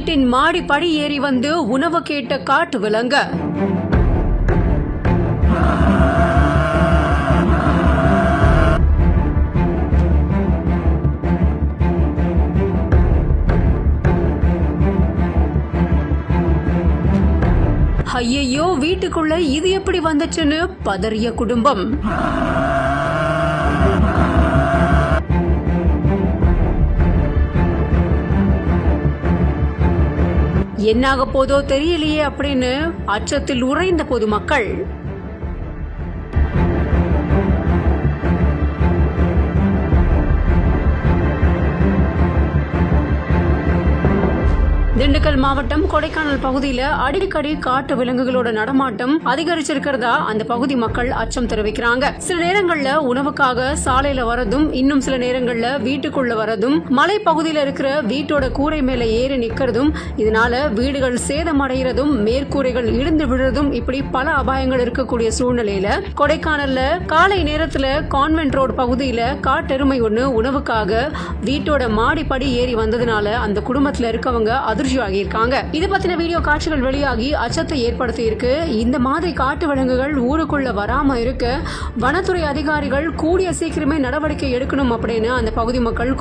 வீட்டின் மாடி படி ஏறி வந்து உணவு கேட்ட காட்டு விலங்கு. ஐயையோ, வீட்டுக்குள்ள இது எப்படி வந்துச்சுன்னு பதறிய குடும்பம். என்னாக போதோ தெரியலையே அப்படின்னு அச்சத்தில் உறைந்த பொதுமக்கள். திண்டுக்கல் மாவட்டம் கொடைக்கானல் பகுதியில அடிக்கடி காட்டு விலங்குகளோட நடமாட்டம் அதிகரிச்சிருக்கிறதா அந்த பகுதி மக்கள் அச்சம் தெரிவிக்கிறாங்க. சில நேரங்கள்ல உணவுக்காக சாலையில வரதும், இன்னும் சில நேரங்கள்ல வீட்டுக்குள்ள வரதும், மலை பகுதியில இருக்கிற வீட்டோட கூரை மேல ஏறி நிக்கிறதும், இதனால வீடுகள் சேதமடைகிறதும், மேற்கூரைகள் இடிந்து விழுறதும், இப்படி பல அபாயங்கள் இருக்கக்கூடிய சூழ்நிலையில கொடைக்கானல்ல காலை நேரத்துல கான்வென்ட் ரோடு பகுதியில காட்டெருமை ஒண்ணு உணவுக்காக வீட்டோட மாடிப்படி ஏறி வந்ததுனால அந்த குடும்பத்துல இருக்கவங்க அதிர்ச்சி ஆகியிருக்காங்க. இது பத்தின வீடியோ காட்சிகள் வெளியாகி அச்சத்தை ஏற்படுத்தி இருக்கு. இந்த மாதிரி காட்டு விலங்குகள் ஊருக்குள்ள வராம இருக்க வனத்துறை அதிகாரிகள் கூடிய சீக்கிரமே நடவடிக்கை எடுக்கணும் அப்படின்னு அந்த பகுதி மக்கள்